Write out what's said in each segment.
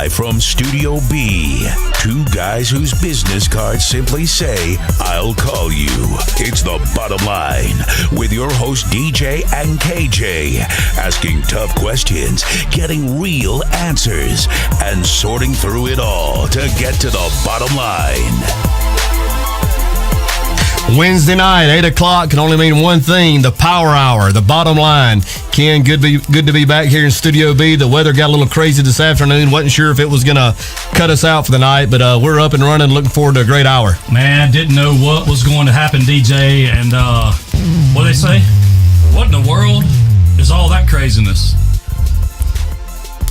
Live from Studio B, two guys whose business cards simply say, I'll call you. It's The Bottom Line with your host DJ and KJ, asking tough questions, getting real answers, and sorting through it all to get to the bottom line. Wednesday night, 8 o'clock can only mean one thing, the Power Hour, the Bottom Line. Ken, good to be back here in Studio B. The weather got a little crazy this afternoon. Wasn't sure if it was going to cut us out for the night, but we're up and running, looking forward to a great hour. Man, didn't know what was going to happen, DJ, and what they say? What in the world is all that craziness?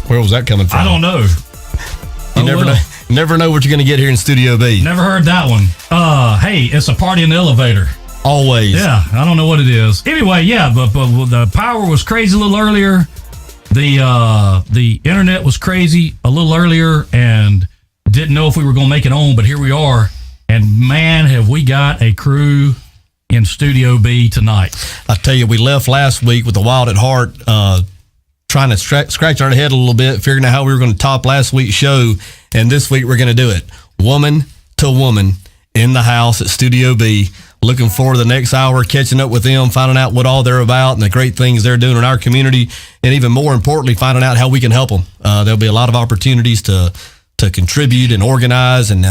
Where was that coming from? I don't know. Never know what you're going to get here in Studio B. Never heard that one. Hey, it's a party in the elevator. Always. Yeah, I don't know what it is. Anyway, yeah, but the power was crazy a little earlier. The internet was crazy a little earlier, and didn't know if we were going to make it on, but here we are. And man, have we got a crew in Studio B tonight. I tell you, we left last week with the Wild at Heart, trying to scratch our head a little bit, figuring out how we were going to top last week's show. And this week we're going to do it. Woman to Woman in the house at Studio B. Looking forward to the next hour, catching up with them, finding out what all they're about and the great things they're doing in our community. And even more importantly, finding out how we can help them. There'll be a lot of opportunities to contribute and organize and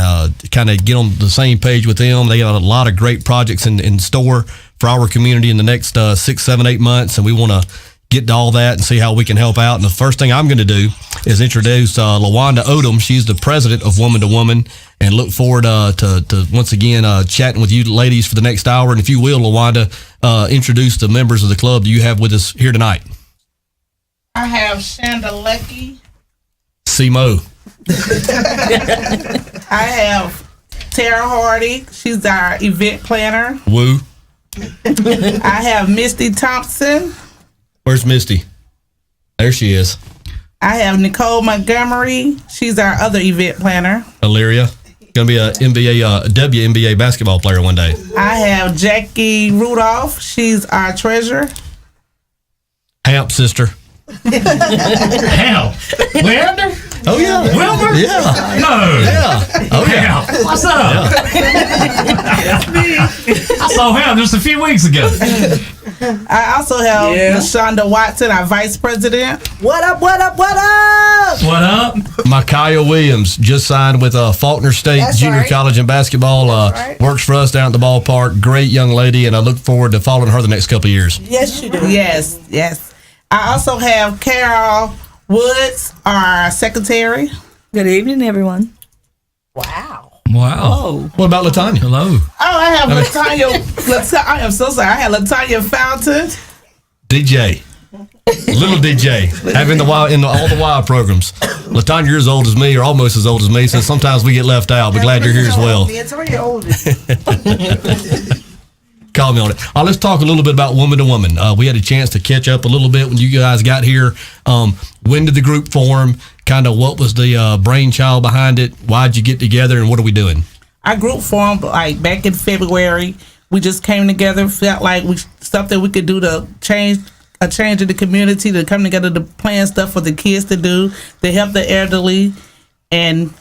kind of get on the same page with them. They got a lot of great projects in store for our community in the next 6, 7, 8 months. And we want to get to all that and see how we can help out. And the first thing I'm going to do is introduce LaWanda Odom. She's the president of Women2Women, and look forward to once again chatting with you ladies for the next hour. And if you will, LaWanda, introduce the members of the club that you have with us here tonight. I have Shanda Lucky. C-Mo. I have Tara Hardy. She's our event planner. Woo. I have Misty Thompson. Where's Misty? There she is. I have Nicole Montgomery. She's our other event planner. Illyria. Going to be a WNBA basketball player one day. I have Jackie Rudolph. She's our treasurer. Hamp sister. Hamp? Leander? Oh, yeah. Wilbur? Yeah. No. Yeah. Oh, yeah. Hamp. What's up? I saw him just a few weeks ago. I also have LaShonda Watson, our vice president. What up, what up, what up? What up? Micaiah Williams just signed with Faulkner State Junior College in basketball. Works for us down at the ballpark. Great young lady, and I look forward to following her the next couple of years. Yes, you do. Yes. I also have Carol Woods, our secretary. Good evening, everyone. Wow. What about LaTanya? Hello. Oh, I have LaTanya. I am so sorry. I have LaTanya Fountain. DJ. Little DJ. Having all the wild programs. LaTanya, you're as old as me, or almost as old as me, so sometimes we get left out. But glad you're here as well. Call me on it. Let's talk a little bit about Women2Women. We had a chance to catch up a little bit when you guys got here. When did the group form? Kind of what was the brainchild behind it? Why'd you get together, and what are we doing? Our group formed like back in February. We just came together, felt like something we could do to change in the community, to come together to plan stuff for the kids to do, to help the elderly. And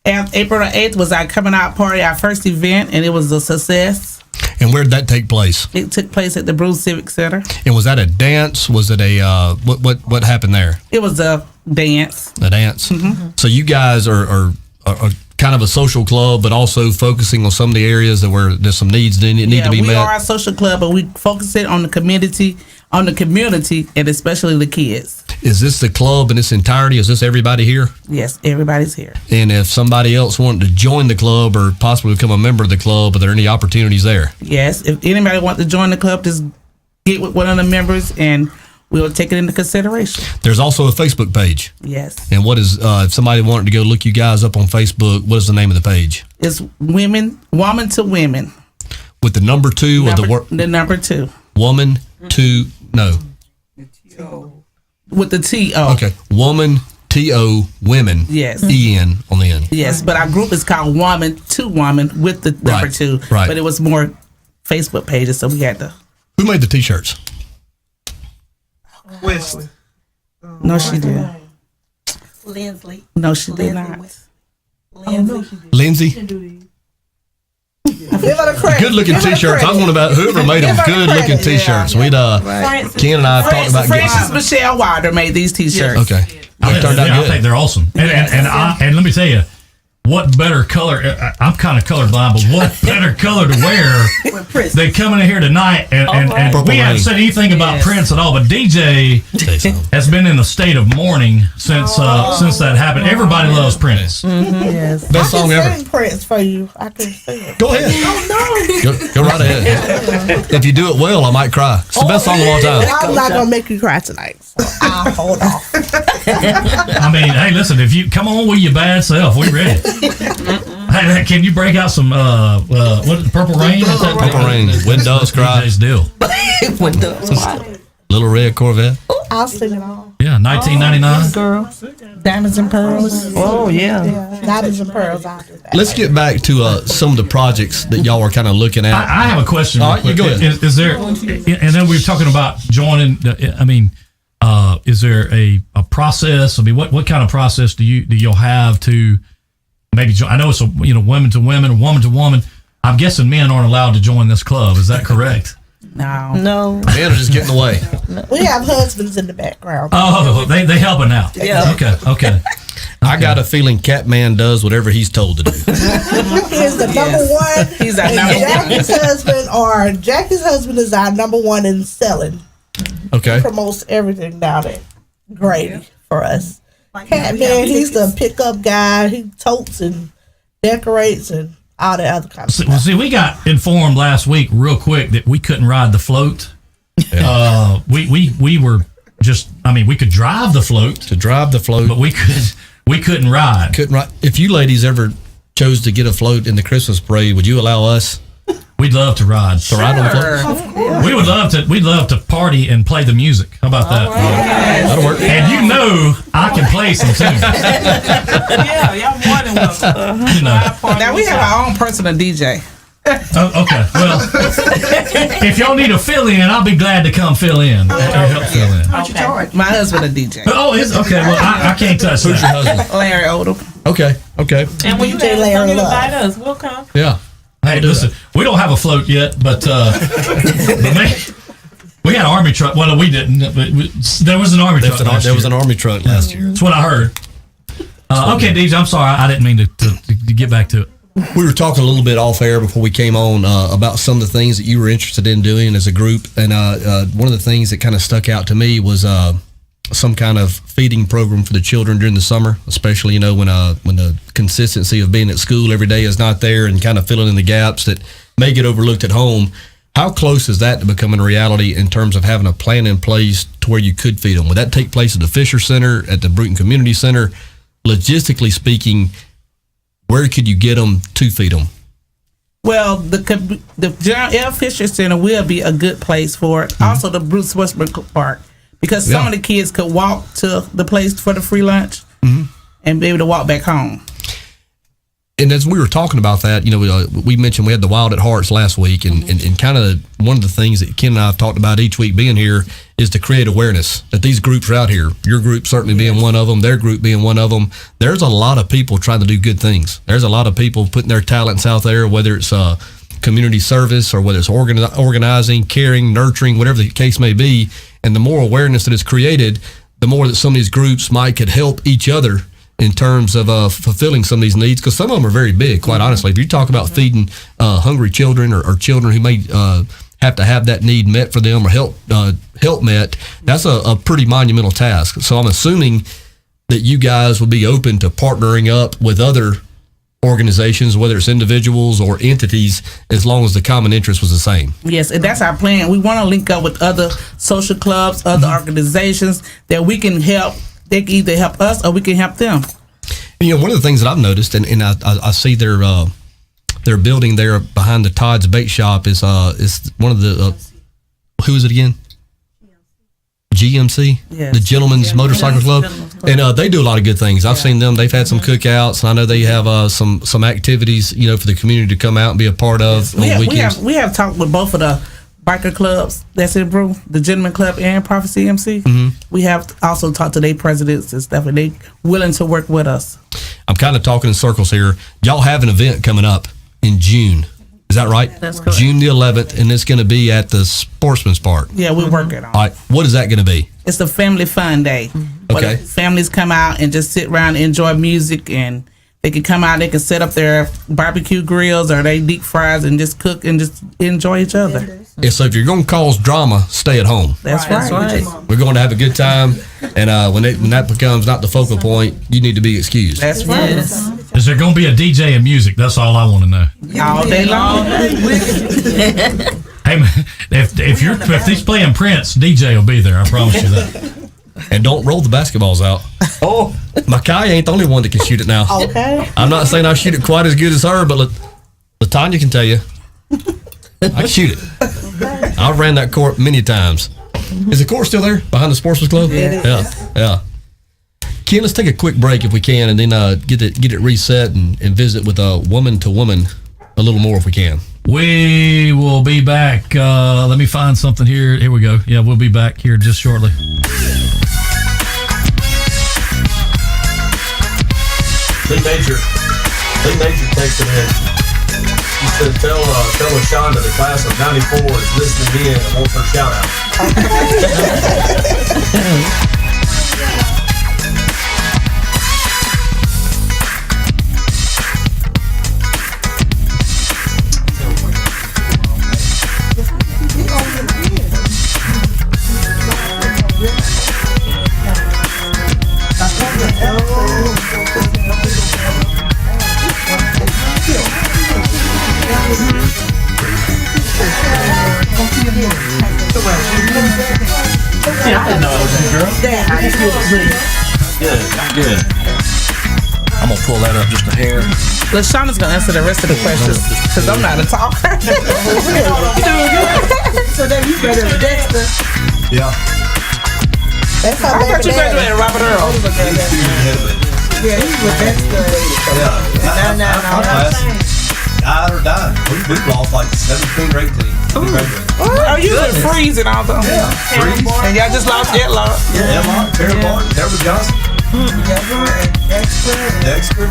April the 8th was our coming out party, our first event, and it was a success. And where did that take place? It took place at the Bruce Civic Center. And was that a dance? Was it a what happened there? It was a dance. A dance. Mm-hmm. So you guys are kind of a social club, but also focusing on some of the areas where there's some needs that need to be met. We are a social club, but we focus it on the community, and especially the kids. Is this the club in its entirety? Is this everybody here? Yes, everybody's here. And if somebody else wanted to join the club or possibly become a member of the club, are there any opportunities there? Yes, if anybody wants to join the club, just get with one of the members and we'll take it into consideration. There's also a Facebook page. Yes. And what is, if somebody wanted to go look you guys up on Facebook, what is the name of the page? It's Women2Women. With the number 2 or the word? The number 2. Woman to, no. With the T-O. Okay. Woman-T-O, women. Yes. E-N on the end. Yes, but our group is called Woman2Woman with the number 2. Right. But it was more Facebook pages, so we had to. Who made the T-shirts? Wesley. No, she did. Lindsay. No, she did not. Lindsay, good looking t-shirts. I want about whoever made them good looking t-shirts. We'd Ken and I talked about Francis getting. Michelle Wilder made these t-shirts. Okay, they turned out I good. think they're awesome. And let me tell you, what better color? I'm kind of colorblind, but what better color to wear? They coming in here tonight, and we haven't said anything about Prince at all. But DJ has been in a state of mourning since that happened. Everybody loves Prince. Yes. Best song ever. Sing Prince for you. I can sing it. Go ahead. Go right ahead. If you do it well, I might cry. It's the best song of all time. I'm not gonna make you cry tonight. So I'll hold off. I mean, hey, listen, if you come on with your bad self, we ready. Hey, can you break out some what Purple Rain? Purple Rain. When Doves Cry. DJ's deal. Little Red Corvette. I'll sing it all. Yeah, 1999. Girl. Diamonds and pearls. Oh, yeah. Diamonds and pearls. I'll do that. Let's get back to some of the projects that y'all are kind of looking at. I have a question. All right, you go ahead. Is there, and then we were talking about joining. I mean, is there a process? I mean, what kind of process do y'all have to maybe join? I know it's women to women, woman to woman. I'm guessing men aren't allowed to join this club. Is that correct? No. No. Men are just getting away. We have husbands in the background. Oh, they helping out. Yeah. Okay. I got a feeling Catman does whatever he's told to do. He is the number one. He's our and number Jackie's husband is our number one in selling. Okay. Promotes everything down at Grady for us. Catman, he's the pickup guy. He totes and decorates and all that other kind of stuff. See, we got informed last week real quick that we couldn't ride the float. We were just, I mean, we could drive the float, To drive the float. but we couldn't ride. Couldn't ride. If you ladies ever chose to get a float in the Christmas parade, would you allow us We'd love to ride. to ride on the float? We'd love to party and play the music. How about that? That'll work. And you know I can play some tunes. Yeah, y'all more than welcome. You know. Now we have our own personal DJ. Oh, okay. Well, if y'all need a fill in, I'll be glad to come fill in or help fill in. What you charge? My husband a DJ. Oh, it's okay. Well, I can't touch Who's your that. husband? Larry Odom. Okay. And when you DJ let us Larry come, you Love. invite us. We'll come. Yeah. Hey, listen, we don't have a float yet, but we had an army truck. Well, we didn't. But there was an army truck. There was an army truck last year. That's what I heard. Okay, DJ, I'm sorry. I didn't mean to get back to it. We were talking a little bit off air before we came on about some of the things that you were interested in doing as a group, and one of the things that kind of stuck out to me was some kind of feeding program for the children during the summer, especially when the consistency of being at school every day is not there, and kind of filling in the gaps that may get overlooked at home. How close is that to becoming a reality in terms of having a plan in place to where you could feed them? Would that take place at the Fisher Center, at the Bruton Community Center? Logistically speaking, where could you get them to feed them? Well, the John L. Fisher Center will be a good place for it. Also, the Bruce Westbrook Park, because some of the kids could walk to the place for the free lunch and be able to walk back home. And as we were talking about that, we mentioned we had the Wild at Hearts last week, and kind of one of the things that Ken and I have talked about each week being here is to create awareness that these groups are out here. Your group certainly being one of them, their group being one of them. There's a lot of people trying to do good things. There's a lot of people putting their talents out there, whether it's community service or whether it's organizing, caring, nurturing, whatever the case may be. And the more awareness that is created, the more that some of these groups could help each other in terms of fulfilling some of these needs, because some of them are very big, quite honestly. If you talk about feeding hungry children or children who may have to have that need met for them or help met, that's a pretty monumental task. So I'm assuming that you guys would be open to partnering up with other organizations, whether it's individuals or entities, as long as the common interest was the same. Yes, and that's our plan. We want to link up with other social clubs, other organizations that we can help. They can either help us or we can help them. One of the things that I've noticed, and I see their building there behind the Todd's Bait Shop is one of the who is it again? GMC, Yes. the Gentlemen's Motorcycle Club, and they do a lot of good things. I've seen them. They've had some cookouts, and I know they have some activities, for the community to come out and be a part of on weekends. We have talked with both of biker clubs that's in Brew, the Gentleman Club and Prophecy MC. We have also talked to their presidents and stuff, and they willing to work with us. I'm kind of talking in circles here. Y'all have an event coming up in June. Is that right? That's correct. June the 11th, and it's going to be at the Sportsman's Park. Yeah, we're working on it. All right. What is that going to be? It's a family fun day. Okay. Where families come out and just sit around and enjoy music, and they can come out, they can set up their barbecue grills or they deep fries and just cook and just enjoy each other. Yeah, so if you're going to cause drama, stay at home. That's right. We're going to have a good time, and when that becomes not the focal point, you need to be excused. That's right. Is there going to be a DJ and music? That's all I want to know. All day long. Hey, man, if he's playing Prince, DJ will be there. I promise you that. And don't roll the basketballs out. Oh, Makai ain't the only one that can shoot it now. Okay. I'm not saying I shoot it quite as good as her, but LaTanya can tell you, I can shoot it. I've ran that court many times. Is the court still there behind the Sportsman's Club? Yeah. Ken, let's take a quick break if we can, and then get it reset and visit with Women2Women a little more if we can. We will be back. Let me find something here. Here we go. Yeah, we'll be back here just shortly. Lee Major texted in. He said, tell LaShonda the class of 94 is listening in and wants her shout out. Good. I'm gonna pull that up just a hair. LaShonda's gonna answer the rest of the questions because I'm not a talker. So then you better Dexter. Yeah. That's how I thought you graduated Robert Earl. Yeah, he's with Dexter. No. Died or died. We lost like 17 or 18. Oh, you were freezing all the time. Yeah. Freeze. And y'all just lost Edlock. Yeah, Emma, Terry Martin, Deborah Johnson. Dexter.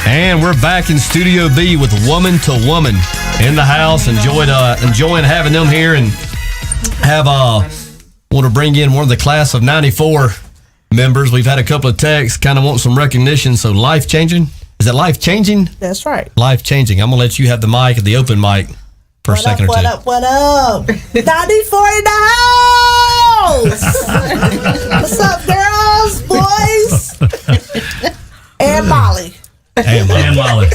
And we're back in Studio B with Women2Women in the house. Enjoying having them here, and want to bring in one of the class of 94 members. We've had a couple of texts, kind of want some recognition. So life changing. Is it life changing? That's right. Life changing. I'm gonna let you have the mic at the open mic for a second or two. What up? 94 in the house. What's up, girls, boys, and Molly. And Molly.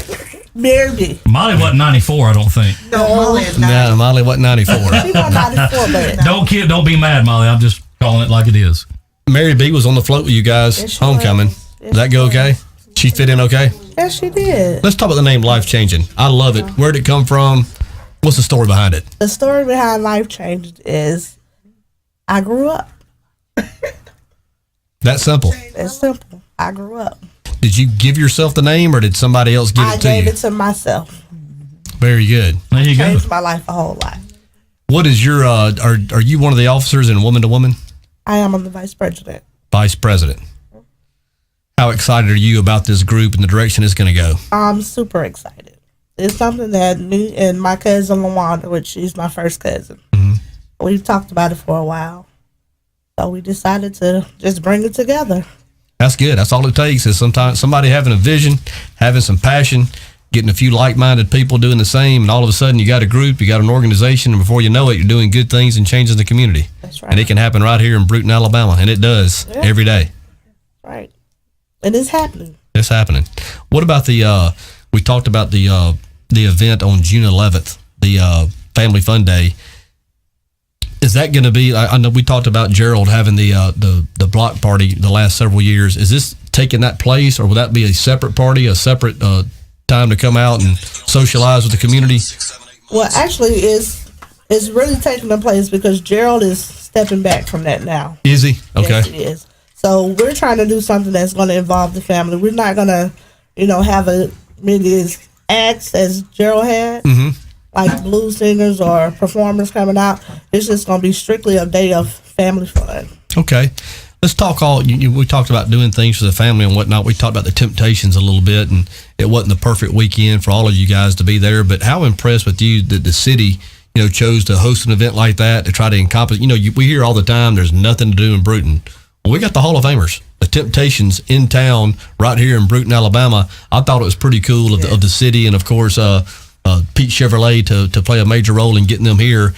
Mary. Molly wasn't 94, I don't think. No, Molly is not. No, Molly wasn't 94. She was 94, but Don't be mad, Molly. I'm just calling it like it is. Mary B was on the float with you guys. Yes, she Homecoming. was. Did that go okay? She fit in okay? yes, she did. Let's talk about the name Life Changing. I love it. Where'd it come from? What's the story behind it? The story behind Life Changed is I grew up. That simple. It's simple. I grew up. Did you give yourself the name, or did somebody else give I it to gave you? it to myself. Very good. There you go. Changed my life a whole lot. What is your, are you one of the officers in Women2Women? I am the vice president. Vice president. How excited are you about this group and the direction it's going to go? I'm super excited. It's something that me and my cousin LaWanda, which she's my first cousin, we've talked about it for a while. So we decided to just bring it together. That's good. That's all it takes is sometimes somebody having a vision, having some passion, getting a few like-minded people doing the same, and all of a sudden you got a group, you got an organization, and before you know it, you're doing good things and changing the community. That's right. And it can happen right here in Bruton, Alabama, and it does every day. Right. And it's happening. It's happening. What about the, we talked about the event on June 11th, the Family Fun Day. Is that going to be, I know we talked about Gerald having the block party the last several years. Is this taking that place, or will that be a separate party, a separate time to come out and socialize with the community? Well, actually, it's really taking the place because Gerald is stepping back from that now. Is he? Okay. Yes, he is. So we're trying to do something that's going to involve the family. We're not going to, have as many acts as Gerald had, like blues singers or performers coming out. It's just going to be strictly a day of family fun. Okay. Let's talk we talked about doing things for the family and whatnot. We talked about the Temptations a little bit, and it wasn't the perfect weekend for all of you guys to be there, but how impressed with you that the city, chose to host an event like that to try to encompass, we hear all the time there's nothing to do in Bruton. Well, we got the Hall of Famers, the Temptations in town right here in Bruton, Alabama. I thought it was pretty cool of the city, and of course, Pete Chevrolet to play a major role in getting them here.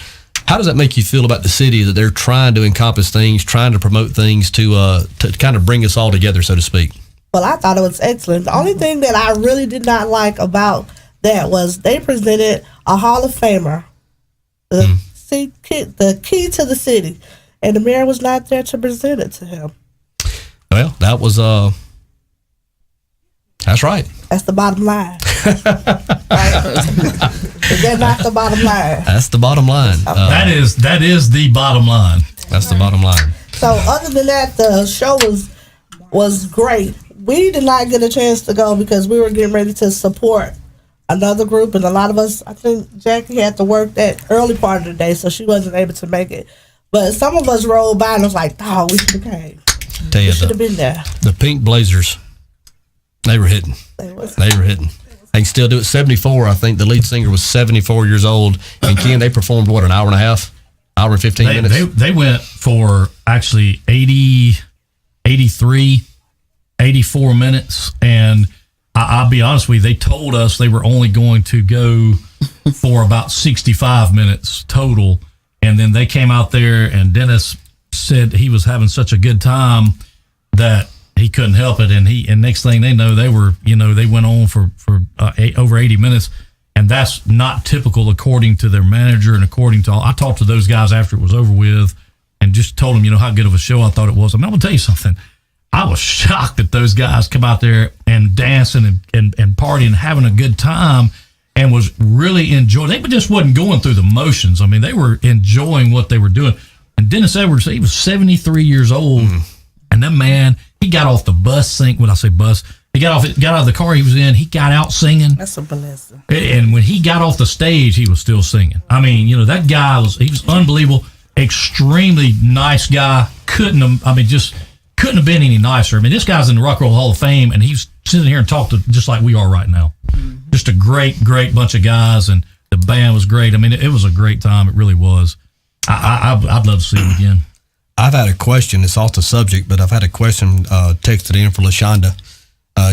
How does that make you feel about the city that they're trying to encompass things, trying to promote things to kind of bring us all together, so to speak? Well, I thought it was excellent. The only thing that I really did not like about that was they presented a Hall of Famer, the key to the city, and the mayor was not there to present it to him. Well, that was that's right. That's the bottom line. Right? Is that not the bottom line? That's the bottom line. That is the bottom line. That's the bottom line. So other than that, the show was great. We did not get a chance to go because we were getting ready to support another group, and a lot of us, I think Jackie had to work that early part of the day, so she wasn't able to make it. But some of us rolled by and was like, "Oh, we should have came. Tell you, We should have been there." The Pink Blazers, they were hitting. They were hitting. They can still do it. 74, I think the lead singer was 74 years old. And Ken, they performed, what, an hour and a half? Hour and 15 minutes? They went for actually 80, 83, 84 minutes. And I'll be honest with you, they told us they were only going to go for about 65 minutes total. And then they came out there, and Dennis said he was having such a good time that he couldn't help it, and next thing they know, they were, they went on for over 80 minutes, and that's not typical according to their manager and according to all. I talked to those guys after it was over with, and just told them, how good of a show I thought it was. I'm gonna tell you something. I was shocked that those guys come out there and dancing and partying, and having a good time, and was really enjoying. They just wasn't going through the motions. I mean, they were enjoying what they were doing. And Dennis Edwards, he was 73 years old, and that man, he got off the bus when I say bus, he got out of the car he was in, he got out singing. That's a blessing. And when he got off the stage, he was still singing. I mean, that guy was unbelievable, extremely nice guy. Couldn't have been any nicer. I mean, this guy's in the Rock and Roll Hall of Fame, and he's sitting here and talking just like we are right now. Just a great, great bunch of guys, and the band was great. I mean, it was a great time. It really was. I'd love to see him again. I've had a question. It's off the subject, but I've had a question texted in for LaShonda.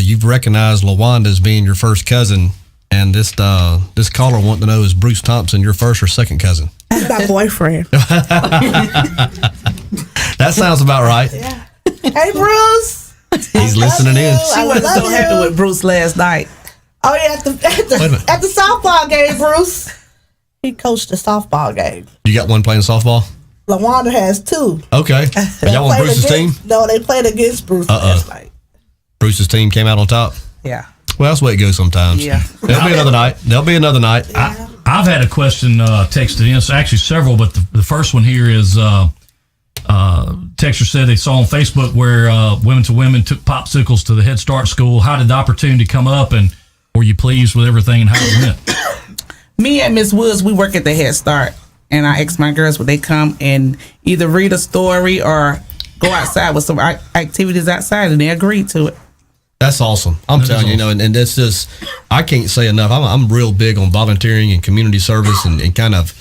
You've recognized LaWanda as being your first cousin, and this caller wanted to know, is Bruce Thompson your first or second cousin? That's my boyfriend. That sounds about right. Yeah. Hey, Bruce. He's listening in. She wasn't so happy with Bruce last night. Oh, yeah, at the softball game, Bruce. He coached the softball game. You got one playing softball? LaWanda has two. Okay. Are y'all on Bruce's team? No, they played against Bruce last night. Bruce's team came out on top? Yeah. Well, that's the way it goes sometimes. Yeah. There'll be another night. Yeah. I've had a question texted in. It's actually several, but the first one here is texter said they saw on Facebook where Women2Women took popsicles to the Head Start school. How did the opportunity come up, and were you pleased with everything and how it went? Me and Miss Woods, we work at the Head Start, and I asked my girls would they come and either read a story or go outside with some activities outside, and they agreed to it. That's awesome. I'm telling you, you know, and that's just, I can't say enough. I'm real big on volunteering and community service and kind of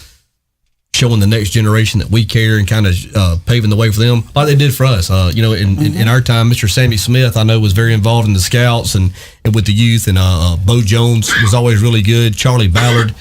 showing the next generation that we care and kind of paving the way for them like they did for us. You know, in our time, Mr. Sammy Smith, I know, was very involved in the Scouts and with the youth, and Bo Jones was always really good. Charlie Ballard.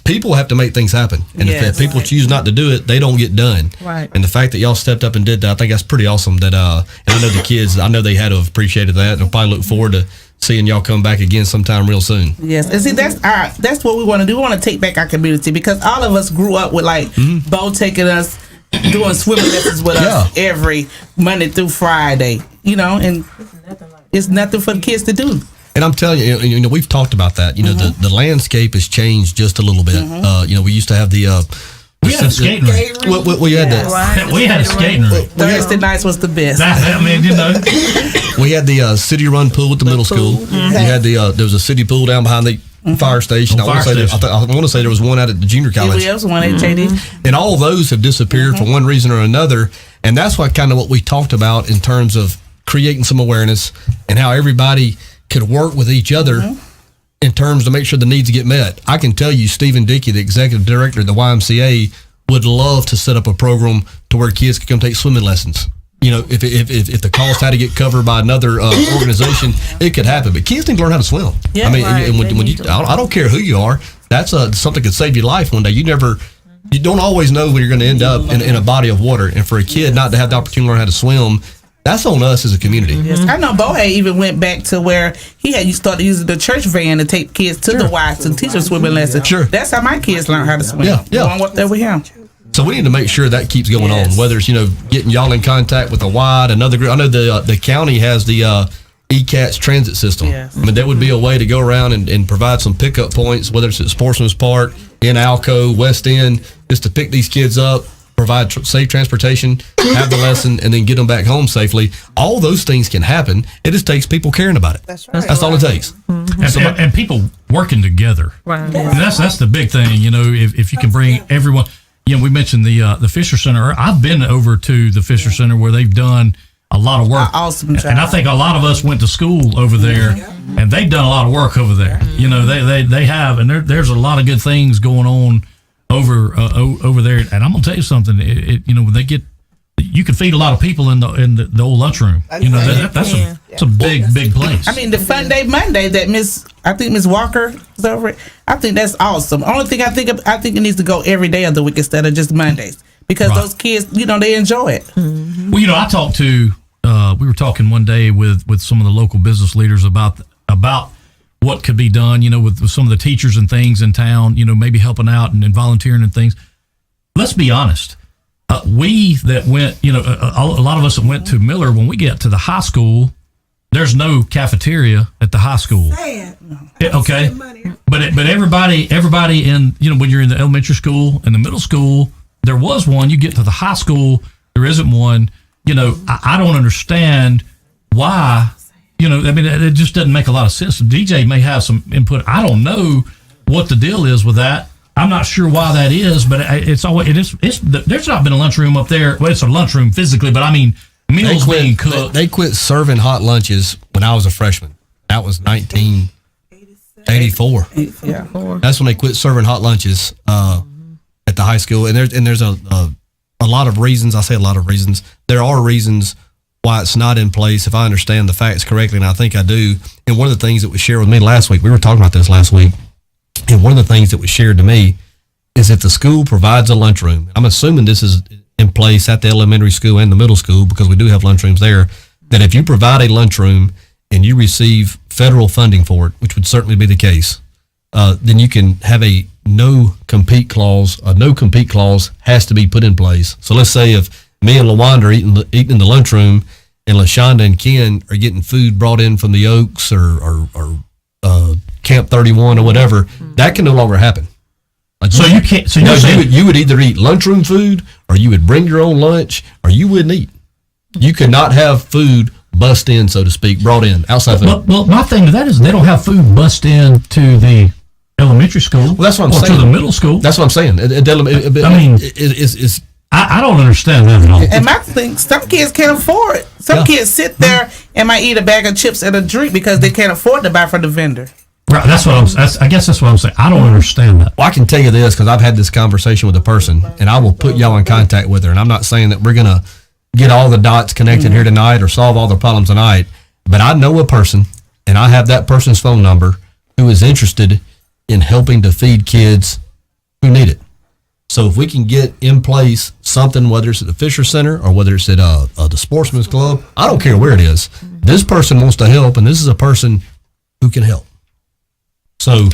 People have to make things happen. And if people choose not to do it, they don't get done. Right. And the fact that y'all stepped up and did that, I think that's pretty awesome. That and I know the kids, I know they had to have appreciated that. And they'll probably look forward to seeing y'all come back again sometime real soon. Yes, and see, that's what we want to do. We want to take back our community, because all of us grew up with like Bo taking us doing swimming lessons with us every Monday through Friday. You know, and it's nothing for the kids to do. And I'm telling you, you know, we've talked about that. You know, the landscape has changed just a little bit. You know, we used to have the we had a skating rink. We had that. We had a skating rink. Thursday nights was the best. I mean, you know, We had the city-run pool at the middle school. We had there was a city pool down behind the fire station. I want to say there was one out at the junior college. Yeah, was one at JD. And all those have disappeared for one reason or another. And that's what we talked about in terms of creating some awareness and how everybody could work with each other in terms to make sure the needs get met. I can tell you, Stephen Dickey, the executive director of the YMCA, would love to set up a program to where kids could come take swimming lessons. You know, if the cost had to get covered by another organization, it could happen. But kids need to learn how to swim. Yeah, I mean, right. and when you, I don't care who you are. That's something could save your life one day. You don't always know when you're going to end up in a body of water. And for a kid not to have the opportunity to learn how to swim, that's on us as a community. Yes. I know Bo had even went back to where he had started using the church van to take kids to the Y to teach them swimming lessons. Sure. That's how my kids learn how to swim. Yeah. Going up there with him. So we need to make sure that keeps going on, whether it's, you know, getting y'all in contact with the WIDE, another group. I know the county has the ECATS transit system. Yes. I mean, that would be a way to go around and provide some pickup points, whether it's at Sportsman's Park, in Alco, West End, just to pick these kids up, provide safe transportation, have the lesson, and then get them back home safely. All those things can happen. It just takes people caring about it. That's right. That's all it takes. and people working together. Right. And that's the big thing. You know, if you can bring everyone. You know, we mentioned the Fisher Center. I've been over to the Fisher Center where they've done a lot of work. Awesome job. And I think a lot of us went to school over there, and they've done a lot of work over there. You know, they have, and there's a lot of good things going on over there. And I'm gonna tell you something. You know, when they get, you can feed a lot of people in the old lunchroom. You know, that's a big place. I mean, the Fun Day Monday that Miss Walker is over it. I think that's awesome. Only thing I think it needs to go every day of the week instead of just Mondays, because those kids, you know, they enjoy it. Well, you know, I talked to we were talking one day with some of the local business leaders about what could be done, you know, with some of the teachers and things in town, you know, maybe helping out and volunteering and things. Let's be honest. We that went, you know, a lot of us that went to Miller, when we get to the high school, there's no cafeteria at the high school. Okay, but everybody in, you know, when you're in the elementary school and the middle school, there was one. You get to the high school, there isn't one. You know, I don't understand why. You know, I mean, it just doesn't make a lot of sense. DJ may have some input. I don't know what the deal is with that. I'm not sure why that is, but there's not been a lunchroom up there. Well, it's a lunchroom physically, but I mean, meals being cooked. They quit serving hot lunches when I was a freshman. That was 1984. Yeah. That's when they quit serving hot lunches at the high school. And there's a lot of reasons. I say a lot of reasons. There are reasons why it's not in place, if I understand the facts correctly, and I think I do. And one of the things that was shared with me last week, we were talking about this last week, and one of the things that was shared to me is if the school provides a lunchroom, I'm assuming this is in place at the elementary school and the middle school, because we do have lunchrooms there, that if you provide a lunchroom and you receive federal funding for it, which would certainly be the case, then you can have a no compete clause. A no compete clause has to be put in place. So let's say if me and LaWanda are eating in the lunchroom, and LaShonda and Ken are getting food brought in from the Oaks or Camp 31 or whatever, that can no longer happen. Like, So you can't. So you would either eat lunchroom food, or you would bring your own lunch, or you wouldn't eat. You could not have food bust in, so to speak, brought in outside food. Well, my thing to that is they don't have food bust in to the elementary school. Well, that's what I'm or saying. to the middle school. That's what I'm saying. I mean, it's I don't understand that at all. And my thing, some kids can't afford it. Some kids sit there and might eat a bag of chips and a drink because they can't afford to buy from the vendor. Right, I guess that's what I'm saying. I don't understand that. Well, I can tell you this because I've had this conversation with a person, and I will put y'all in contact with her. And I'm not saying that we're gonna get all the dots connected here tonight or solve all the problems tonight, but I know a person, and I have that person's phone number, who is interested in helping to feed kids who need it. So if we can get in place something, whether it's at the Fisher Center or whether it's at the Sportsman's Club, I don't care where it is. This person wants to help, and this is a person who can help. So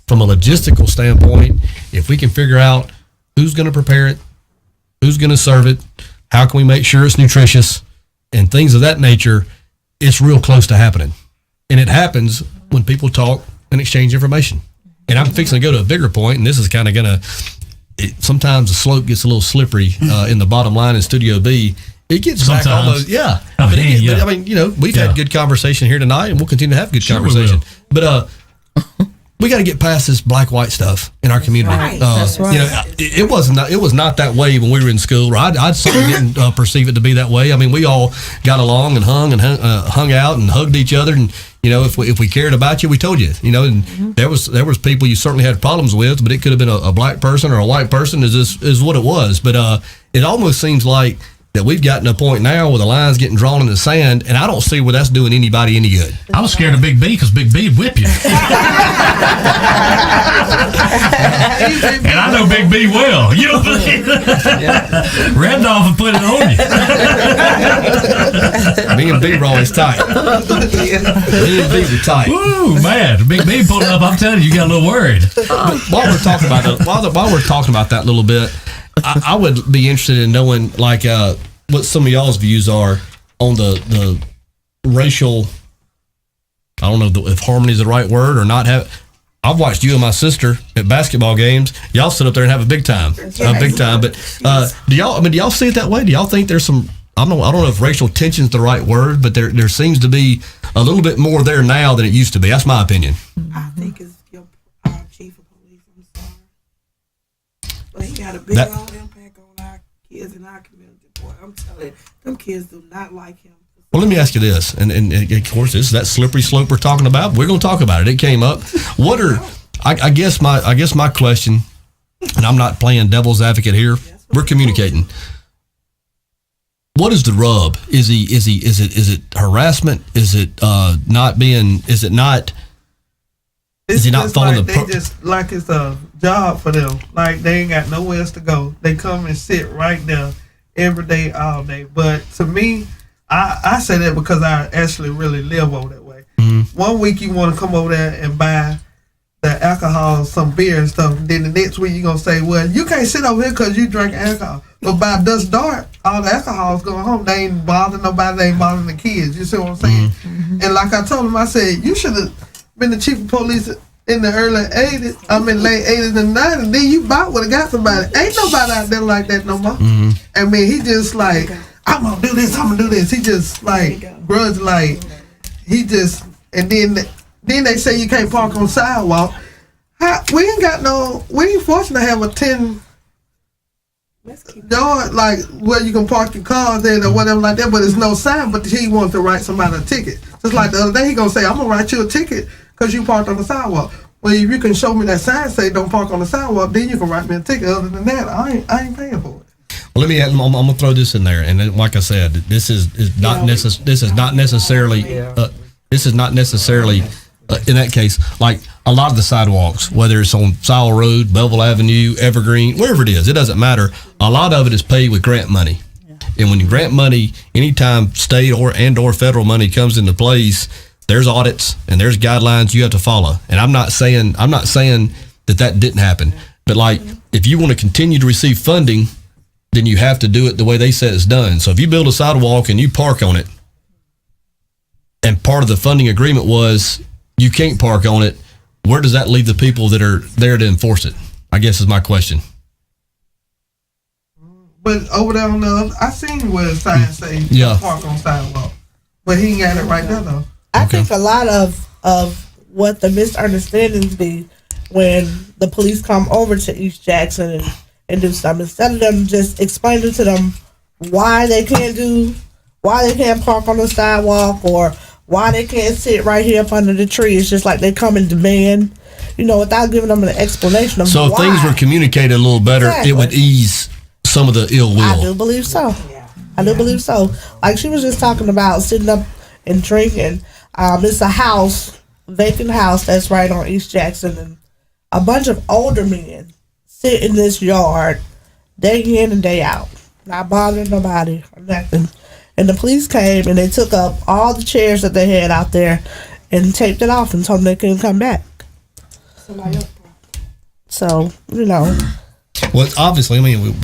from a logistical standpoint, if we can figure out who's going to prepare it, who's going to serve it, how can we make sure it's nutritious, and things of that nature, it's real close to happening. And it happens when people talk and exchange information. And I'm fixing to go to a bigger point, and this is kind of going to, sometimes the slope gets a little slippery in the bottom line in Studio B. It gets Sometimes. back almost, yeah. I mean, But I mean, you know, we've had good conversation here tonight, and we'll continue to have good Sure we conversation. But we got to get past this black-white stuff in our community. That's right. You know, it was not that way when we were in school. Or I certainly didn't perceive it to be that way. I mean, we all got along and hung out and hugged each other, and you know, if we cared about you, we told you. You know, and there was people you certainly had problems with, but it could have been a black person or a white person. Is what it was. But it almost seems like that we've gotten to a point now where the line's getting drawn in the sand, and I don't see where that's doing anybody any good. I was scared of Big B because Big B would whip you. And I know Big B well. You know what I mean? Red Dolph and put it on you. Me and B were always tight. Me and B were tight. Woo, man. Big B pulled up. I'm telling you, you got a little worried. But while we're talking about that a little bit, I would be interested in knowing like what some of y'all's views are on the racial. I don't know if harmony is the right word or not. I've watched you and my sister at basketball games. Y'all sit up there and have a big time, big time. But do y'all see it that way? Do y'all think there's some? I don't know if racial tension is the right word, but there seems to be a little bit more there now than it used to be. That's my opinion. I think it's our chief of police. I'm sorry, but he got a big old impact on our kids in our community. Boy, I'm telling you, them kids do not like him. Well, let me ask you this, and of course, this is that slippery slope we're talking about. We're going to talk about it. It came up. What are I guess my question, and I'm not playing devil's advocate here. We're communicating. What is the rub? Is it harassment? Is it not being? Is it not? Is he not following they just like it's a job for them. Like they ain't got nowhere else to go. They come and sit right there every day, all day. But to me, I say that because I actually really live over that way. Mm-hmm. 1 week you want to come over there and buy the alcohol, some beer and stuff. And then the next week you're going to say, well, you can't sit over here because you drink alcohol. But by dusk dark, all the alcohol is going home. They ain't bothering nobody. They ain't bothering the kids. You see what I'm saying? Mm-hmm. And like I told him, I said, you should have been the chief of police in the early 80s. I mean, late 80s and 90s. Then you about would have got somebody. Ain't nobody out there like that no more. Mm-hmm. I mean, he just like, I'm going to do this, I'm going to do this. He just like, grudge like, he just, and then they say you can't park on sidewalk. We ain't fortunate to have a 10 yard, like, where you can park your cars there or whatever like that, but there's no sign, but he wants to write somebody a ticket. Just like the other day, he going to say, I'm going to write you a ticket because you parked on the sidewalk. Well, if you can show me that sign say don't park on the sidewalk, then you can write me a ticket. Other than that, I ain't paying for it. Well, I'm gonna throw this in there, and then, like I said, this is not necessarily in that case, like a lot of the sidewalks, whether it's on Sowell Road, Belleville Avenue, Evergreen, wherever it is, it doesn't matter. A lot of it is paid with grant money, and when you grant money, anytime state or federal money comes into place, there's audits and there's guidelines you have to follow. And I'm not saying that didn't happen, but like if you want to continue to receive funding, then you have to do it the way they said it's done. So if you build a sidewalk and you park on it, and part of the funding agreement was you can't park on it, where does that leave the people that are there to enforce it? I guess is my question. But over there on the, I seen where the sign say park on sidewalk, but he ain't got it right there though. I think a lot of what the misunderstandings be when the police come over to East Jackson and do stuff instead of them just explaining to them why they can't park on the sidewalk or why they can't sit right here up under the tree. It's just like they come and demand, without giving them an explanation of So if why. things were communicated a little better, Exactly. it would ease some of the ill will. I do believe so. I do believe so. Like she was just talking about sitting up and drinking. It's a house, vacant house that's right on East Jackson, and a bunch of older men sit in this yard day in and day out, not bothering nobody or nothing. And the police came and they took up all the chairs that they had out there and taped it off and told them they couldn't come back. So, Well, obviously, I mean,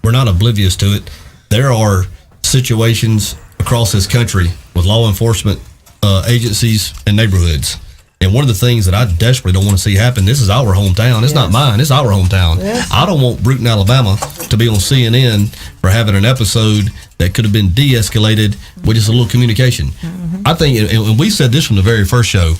we're not oblivious to it. There are situations across this country with law enforcement agencies and neighborhoods. And one of the things that I desperately don't want to see happen, this is our hometown. It's not mine. It's our hometown. Yes. I don't want Bruton, Alabama to be on CNN for having an episode that could have been de-escalated with just a little communication. I think, and we said this from the very first show,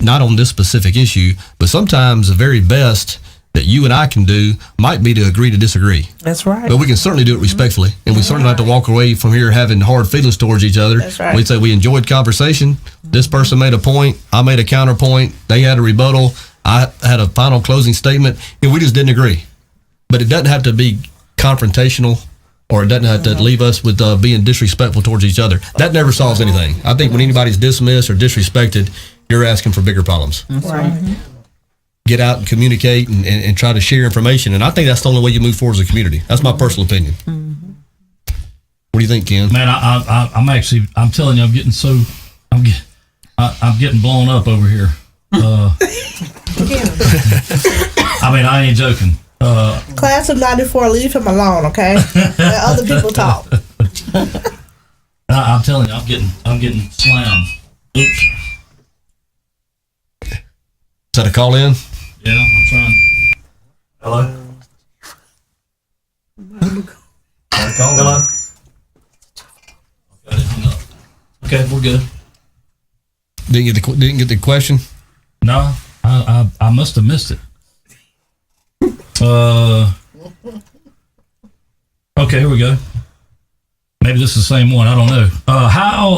not on this specific issue, but sometimes the very best that you and I can do might be to agree to disagree. That's right. But we can certainly do it respectfully, and we certainly don't have to walk away from here having hard feelings towards each other. That's right. We say we enjoyed conversation. This person made a point. I made a counterpoint. They had a rebuttal. I had a final closing statement, and we just didn't agree. But it doesn't have to be confrontational, or it doesn't have to leave us with being disrespectful towards each other. That never solves anything. I think when anybody's dismissed or disrespected, you're asking for bigger problems. Right. Get out and communicate and try to share information. And I think that's the only way you move forward as a community. That's my personal opinion. What do you think, Ken? Man, I'm telling you, I'm getting blown up over here. I mean, I ain't joking. Class of 94, leave him alone, okay? Let other people talk. I'm telling you, I'm getting slammed. Oops. Is that a call in? Yeah, I'm trying. Hello. Hello. Okay, we're good. Didn't get the question? No, I must have missed it. Okay, here we go. Maybe this is the same one. I don't know.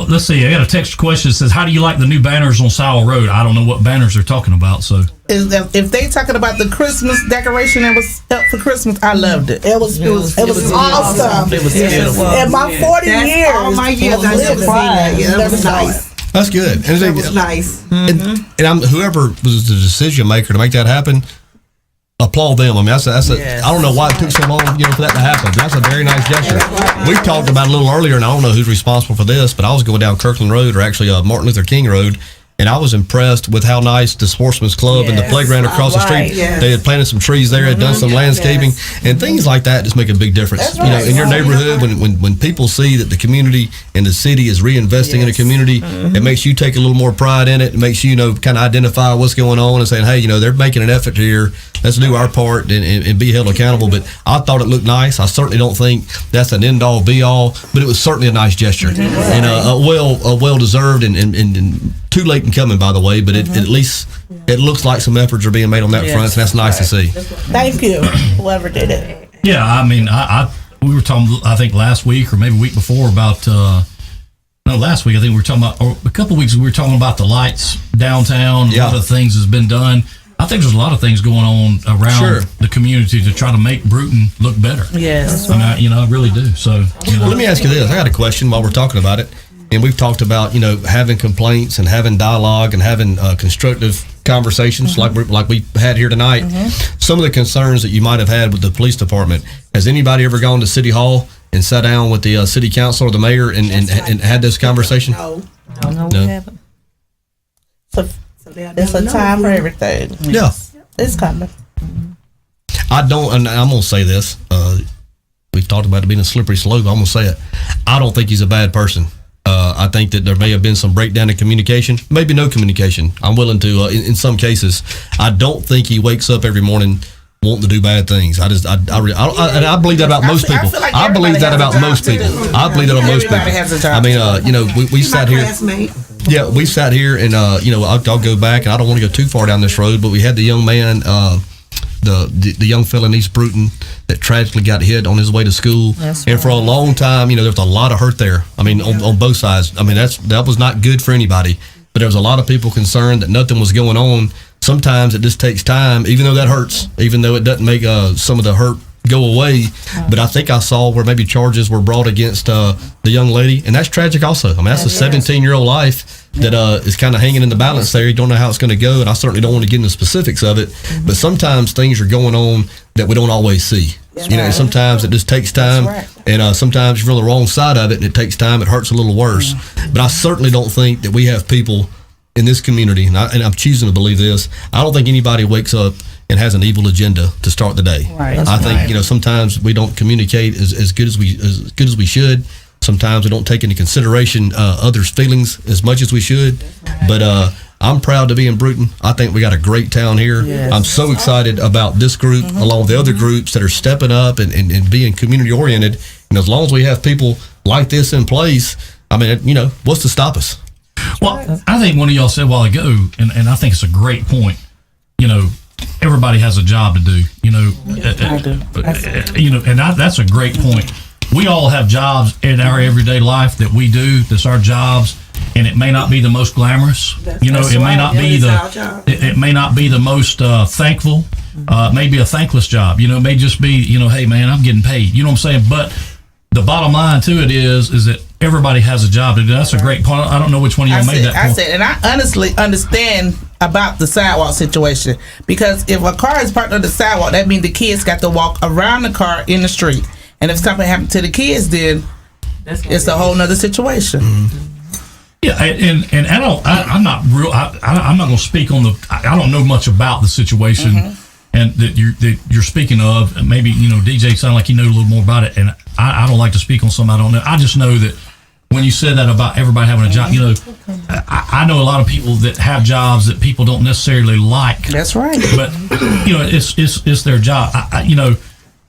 Let's see. I got a text question that says, how do you like the new banners on Sowell Road? I don't know what banners they're talking about. So If they talking about the Christmas decoration that was up for Christmas, I loved it. It was awesome. It was beautiful. In my 40 years, all my years, I never seen that. Yeah, that was nice. That's good. That was nice. And whoever was the decision maker to make that happen, applaud them. I mean, that's I don't know why it took so long, for that to happen. That's a very nice gesture. We talked about it a little earlier, and I don't know who's responsible for this, but I was going down Kirkland Road, or actually Martin Luther King Road, and I was impressed with how nice the Sportsman's Club and the playground across the street. Yes. They had planted some trees there, had done some landscaping, and things like that just make a big difference. That's In your neighborhood, when people see that the community and the city is reinvesting in a community, it makes you take a little more pride in it. It makes you, kind of identify what's going on and saying, hey, they're making an effort here. Let's do our part and be held accountable. But I thought it looked nice. I certainly don't think that's an end all be all, but it was certainly a nice gesture and a well deserved and too late in coming, by the way. But at least it looks like some efforts are being made on that front, and that's nice to see. Thank you, whoever did it. yeah, I mean, we were talking, I think last week or maybe a week before about, last week I think we were talking about, or a couple of weeks we were talking about the lights downtown. A lot of things has been done. I think there's a lot of things going on around the community to try to make Bruton look better. Yes. And I really do. So, Well, let me ask you this. I got a question while we're talking about it. And we've talked about, having complaints and having dialogue and having constructive conversations like we had here tonight. Some of the concerns that you might have had with the police department. Has anybody ever gone to City Hall and sat down with the city council or the mayor and had this conversation? No. We haven't. It's a time for everything. Yeah. It's coming. I don't, and I'm going to say this. We've talked about it being a slippery slope. I'm going to say it. I don't think he's a bad person. I think that there may have been some breakdown in communication, maybe no communication. I'm willing to, in some cases, I don't think he wakes up every morning wanting to do bad things. I believe that about most people. I believe that about most people. I believe that on most people. I mean, we sat here. Yeah, we sat here and, I'll go back, and I don't want to go too far down this road, but we had the young man, the young fella in East Bruton that tragically got hit on his way to school. And for a long time, there was a lot of hurt there. I mean, on both sides. I mean, that was not good for anybody. But there was a lot of people concerned that nothing was going on. Sometimes it just takes time, even though that hurts, even though it doesn't make some of the hurt go away. But I think I saw where maybe charges were brought against the young lady, and that's tragic also. I mean, that's a 17-year-old life that is kind of hanging in the balance there. You don't know how it's going to go, and I certainly don't want to get into the specifics of it. But sometimes things are going on that we don't always see. Sometimes it just takes time, and sometimes you're on the wrong side of it, and it takes time. It hurts a little worse. But I certainly don't think that we have people in this community, and I'm choosing to believe this. I don't think anybody wakes up and has an evil agenda to start the day. I think sometimes we don't communicate as good as we should. Sometimes we don't take into consideration others' feelings as much as we should. But I'm proud to be in Bruton. I think we got a great town here. I'm so excited about this group along with the other groups that are stepping up and being community oriented. And as long as we have people like this in place, I mean, what's to stop us? Well, I think one of y'all said a while ago, and I think it's a great point. Everybody has a job to do. I do. And that's a great point. We all have jobs in our everyday life that we do. That's our jobs, and it may not be the most glamorous. It may not be it may not be the most thankful. Maybe a thankless job. It may just be hey man, I'm getting paid. You know what I'm saying? But the bottom line to it is that everybody has a job to do. That's a great point. I don't know which one of y'all made that point. And I honestly understand about the sidewalk situation, because if a car is parked on the sidewalk, that means the kids got to walk around the car in the street. And if something happened to the kids, then it's a whole nother situation. Yeah, and I'm not going to speak on I don't know much about the situation and that you're speaking of. And maybe DJ sounded like he knew a little more about it, and I don't like to speak on something I don't know. I just know that when you said that about everybody having a job, I know a lot of people that have jobs that people don't necessarily like. That's right. But it's their job.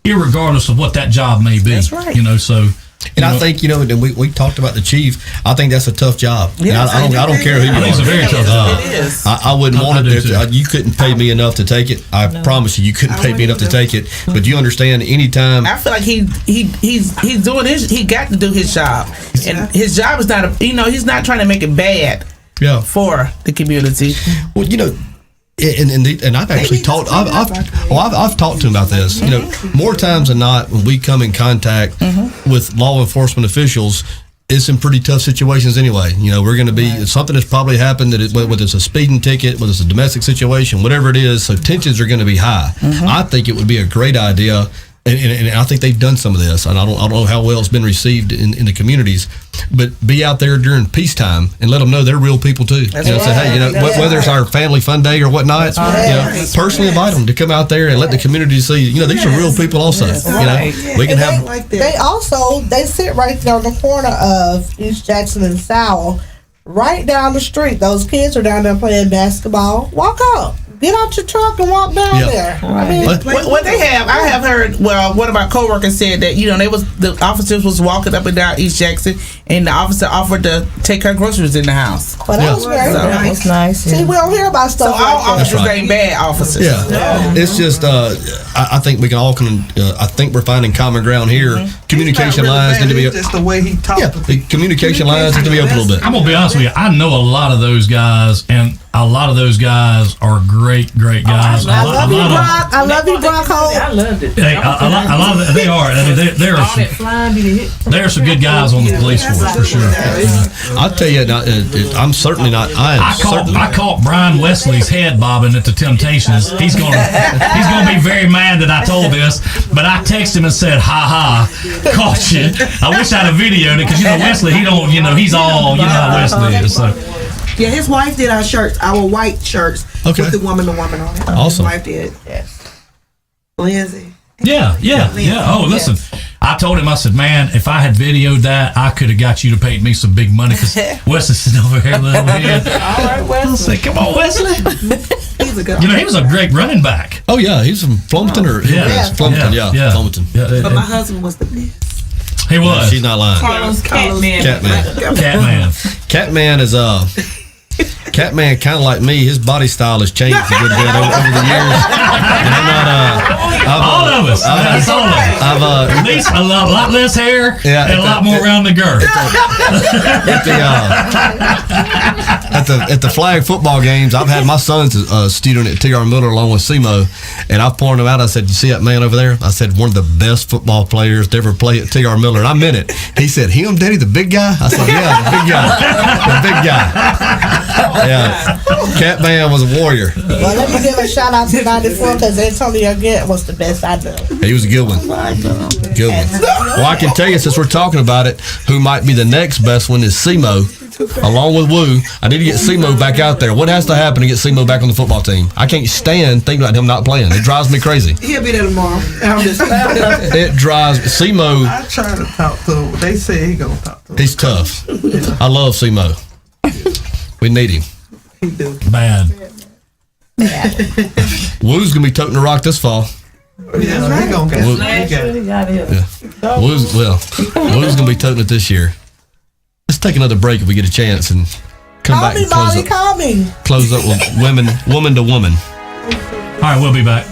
Irregardless of what that job may be. That's right. So. And I think, and we talked about the chief. I think that's a tough job. Yes, I don't care who you are. It's a very tough job. It is. I wouldn't want it. You couldn't pay me enough to take it. I promise you couldn't pay me enough to take it. But you understand, anytime. I feel like he's doing his. He got to do his job, and his job is not. He's not trying to make it bad. For the community. Well, and I've actually talked. I've talked to him about this. More times than not, when we come in contact with law enforcement officials, it's in pretty tough situations anyway. We're going to be something that's probably happened, whether it's a speeding ticket, whether it's a domestic situation, whatever it is. So tensions are going to be high. I think it would be a great idea. And I think they've done some of this, and I don't know how well it's been received in the communities, but be out there during peacetime and let them know they're real people too. Say, hey, whether it's our family fun day or whatnot, personally invite them to come out there and let the community see, these are real people also. We can have. They sit right there on the corner of East Jackson and Sowell, right down the street. Those kids are down there playing basketball. Walk out. Get out your truck and walk down there. What they have, I have heard. Well, one of my coworkers said that the officers was walking up and down East Jackson, and the officer offered to take her groceries in the house. Well, that was very nice. Nice. See, we don't hear about stuff so like all officers ain't bad officers. It's just I think we can all I think we're finding common ground here. Communication lines need to be just the way he talks. The communication lines need to be open a little bit. I'm gonna be honest with you. I know a lot of those guys, and a lot of those guys are great guys. I love you, Bronco. I loved it. Hey, a lot of they are. I mean, there are some good guys on the police force for sure. I'll tell you, I'm certainly not. I caught Brian Wesley's head bobbing at the Temptations. He's gonna be very mad that I told this, but I texted him and said, "Ha ha, caught you." I wish I'd have videoed it because Wesley, he don't, he's all, how Wesley is. So. Yeah, his wife did our shirts, our white shirts with the woman on it. Awesome. His wife did. Yes. Lindsay. Yeah. Oh, listen. I told him, I said, man, if I had videoed that, I could have got you to pay me some big money because Wesley's sitting over here. All right, Wesley. Come on, Wesley. He's a good he was a great running back. Oh, yeah. He's from Flomaton Flomaton. Flomaton. Yeah. But my husband was the best. He was. She's not lying. Catman. Catman is Catman, kind of like me, his body style has changed a good bit over the years. And I'm not, all of us. That's all of us. At least a lot less hair and a lot more around the girth. At the flag football games, I've had my son's a student at T.R. Miller along with SEMO, and I've pointed him out. I said, "You see that man over there?" I said, "One of the best football players to ever play at T.R. Miller," and I meant it. He said, "Him, Daddy, the big guy?" I said, "Yeah, the big guy, the big guy." Yeah, Catman was a warrior. Well, let me give a shout out to 94 because Antonio Gant was the best I know. He was a good one. Good one. Well, I can tell you, since we're talking about it, who might be the next best one is SEMO. Along with Woo, I need to get SEMO back out there. What has to happen to get SEMO back on the football team? I can't stand thinking about him not playing. It drives me crazy. He'll be there tomorrow. It drives SEMO. I try to talk to him. They say he gonna talk to him. He's tough. I love SEMO. We need him. He do. Bad. Woo's gonna be toting the rock this fall. Yeah, he gonna get Woo. Yeah. Woo's gonna be toting it this year. Let's take another break if we get a chance and come back and close up with woman to woman. All right, we'll be back.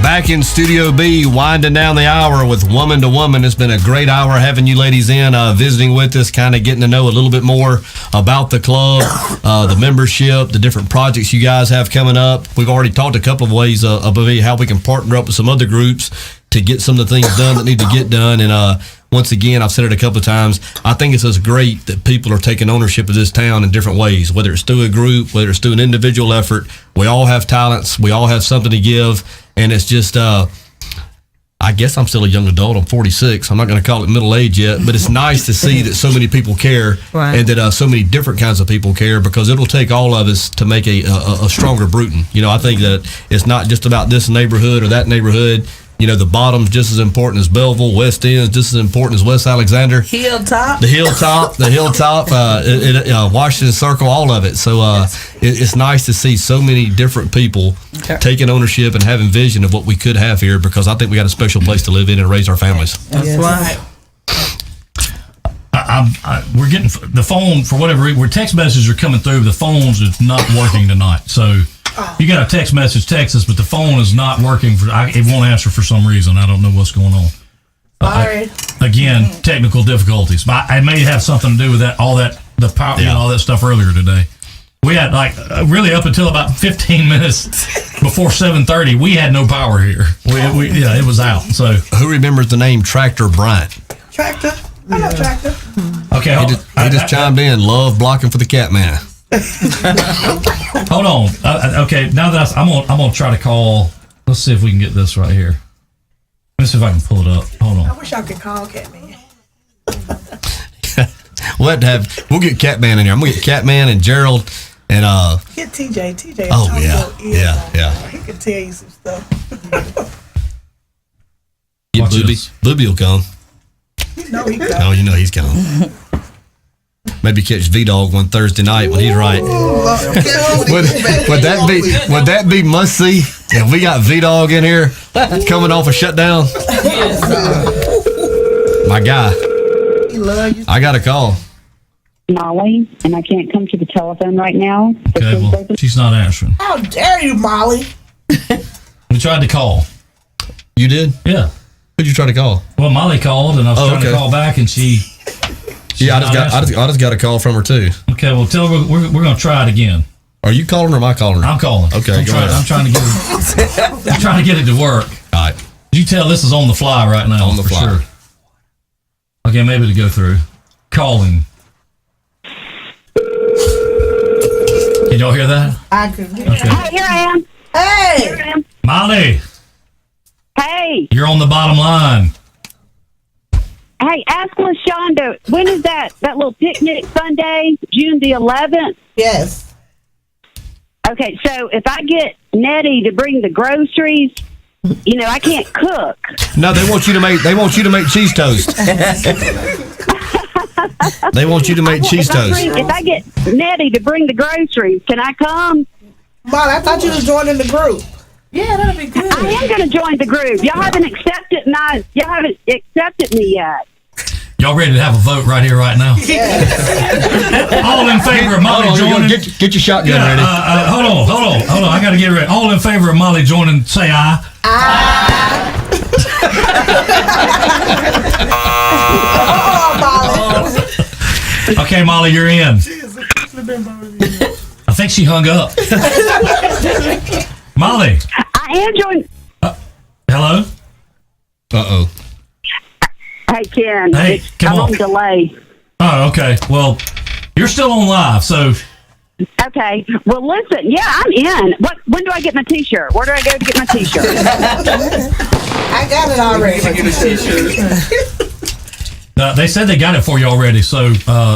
Back in Studio B, winding down the hour with Woman to Woman. It's been a great hour having you ladies in, visiting with us, kind of getting to know a little bit more about the club, the membership, the different projects you guys have coming up. We've already talked a couple of ways of how we can partner up with some other groups. to get some of the things done that need to get done. And once again, I've said it a couple of times, I think it's just great that people are taking ownership of this town in different ways, whether it's through a group, whether it's through an individual effort. We all have talents. We all have something to give. And it's just, I guess I'm still a young adult. I'm 46. I'm not going to call it middle age yet, but it's nice to see that so many people care and that so many different kinds of people care, because it'll take all of us to make a stronger Bruton. You know, I think that it's not just about this neighborhood or that neighborhood. You know, the bottom's just as important as Belleville. West End's just as important as West Alexander. Hilltop. The Hilltop, Washington Circle, all of it. So it's nice to see so many different people taking ownership and having vision of what we could have here, because I think we got a special place to live in and raise our families. That's right. We're getting the phone for whatever reason. Where text messages are coming through, the phones is not working tonight. So you got a text message, text us, but the phone is not working. It won't answer for some reason. I don't know what's going on. Sorry. Again, technical difficulties. But I may have something to do with that. All that the power, all that stuff earlier today. We had really up until about 15 minutes before 7:30. We had no power here. It was out. So who remembers the name Tractor Bryant? Tractor. I know Tractor. Okay, he just chimed in. Love blocking for the Catman. Hold on. Okay, now that I'm gonna try to call. Let's see if we can get this right here. Let's see if I can pull it up. Hold on. I wish I could call Catman. We'll get Catman in here. I'm gonna get Catman and Gerald and Get TJ. TJ. Oh yeah. He can tell you some stuff. Get Booby will come. You know he Oh, you know he's coming. Maybe catch V-Dog one Thursday night when he's right. Would that be must see? If we got V-Dog in here coming off a shutdown. My guy. He love you. I got a call. Molly, and I can't come to the telephone right now. Okay, well, she's not answering. How dare you, Molly? We tried to call. You did? Yeah. Who'd you try to call? Well, Molly called, and I was trying to call back, and she. I just got a call from her too. Okay, well, tell her we're going to try it again. Are you calling or am I calling her? I'm calling. Okay, go ahead. I'm trying to get it. I'm trying to get it to work. All right. You tell this is on the fly right now. On the fly. Sure. Okay, maybe to go through. Calling. Can y'all hear that? I can hear. Okay. Hey, here I am. Hey. Here I am. Molly, Hey. you're on the bottom line. Hey, ask LaShonda, when is that little picnic Sunday, June the 11th? Yes. Okay, so if I get Nettie to bring the groceries, I can't cook. No, they want you to make cheese toast. They want you to make cheese toast. If I get Nettie to bring the groceries, can I come? Molly, I thought you was joining the group. Yeah, that'd be good. I am going to join the group. Y'all haven't accepted me yet. Y'all ready to have a vote right here, right now? All in favor of Molly joining? Get your shotgun ready. Hold on. I got to get ready. All in favor of Molly joining, say aye. Oh, Molly. Okay, Molly, you're in. I think she hung up. Molly. I am joining. Hello? Uh-oh. Hey, Ken. Hey, come I'm on. on delay. Oh, okay. Well, you're still on live, so. Okay. Well, listen. Yeah, I'm in. When do I get my T-shirt? Where do I go to get my T-shirt? I got it already. They said they got it for you already. So,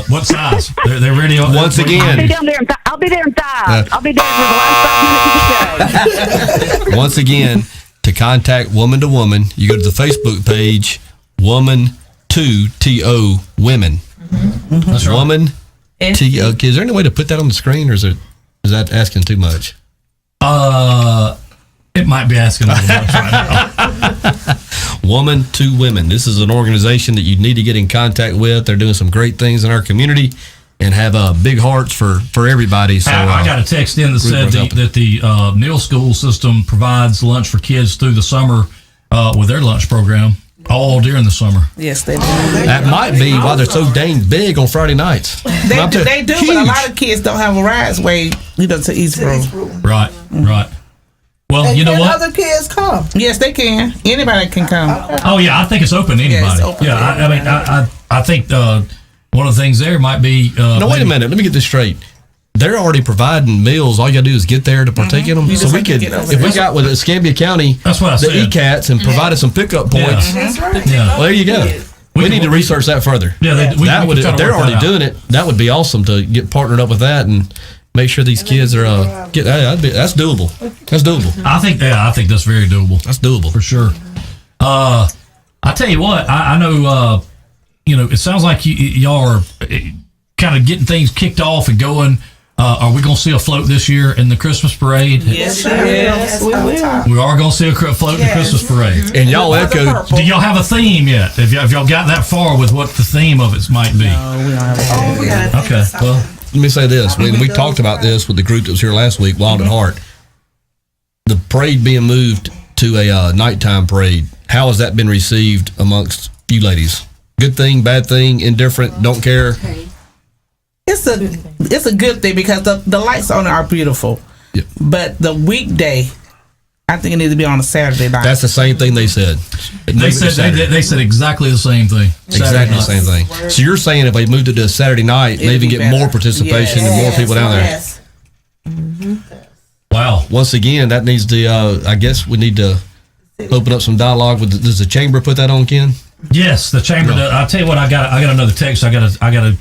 what size? They're ready. Once again. I'll be down there. I'll be there in 5. I'll be there for the last 5 minutes of the show. Once again, to contact Woman to Woman, you go to the Facebook page, Women2 Women. That's right. Woman T O. Is there any way to put that on the screen, or is that asking too much? It might be asking a little much right now. Women2 Women. This is an organization that you need to get in contact with. They're doing some great things in our community and have big hearts for everybody. So I got a text in that said that the Neal School system provides lunch for kids through the summer with their lunch program all during the summer. Yes, they do. That might be why they're so dang big on Friday nights. They do, but a lot of kids don't have a rides way, to Eastboro. Right. Well, And you know can what? other kids come? Yes, they can. Anybody can come. Oh yeah, I think it's open to anybody. Yeah, it's open to I mean, I think one of the things there might be. No, wait a minute. Let me get this straight. They're already providing meals. All you gotta do is get there to partake in them. You So just we have to could, get over if we there. got with Escambia County, That's what I the said. ECATs and provided some pickup points. That's right. Yeah. Well, there you go. We need to research that further. Yeah, That would, if they're already doing it, that would be awesome to get partnered up with that and make sure these kids are that's doable. That's doable. I think that's very doable. That's doable for sure. I tell you what, I know. It sounds like y'all are kind of getting things kicked off and going. Are we going to see a float this year in the Christmas parade? Yes, we will. We are going to see a float in the Christmas parade. And y'all echo. Do y'all have a theme yet? Have y'all got that far with what the theme of it might be? No, we don't have a We gotta Okay. Well, Let me say this. We talked about this with the group that was here last week, Wild at Heart. The parade being moved to a nighttime parade. How has that been received amongst you ladies? Good thing, bad thing, indifferent, don't care? It's a good thing because the lights on it are beautiful. Yeah. But the weekday, I think it needs to be on a Saturday night. That's the same thing they said. they said exactly the same thing. Exactly the same thing. So you're saying if they moved it to a Saturday night, It'd maybe be get better. more participation and more people down there. Yes. Wow. Once again, that needs to. I guess we need to open up some dialogue with. Does the chamber put that on, Ken? Yes, the chamber. I'll tell you what. I got another text. I gotta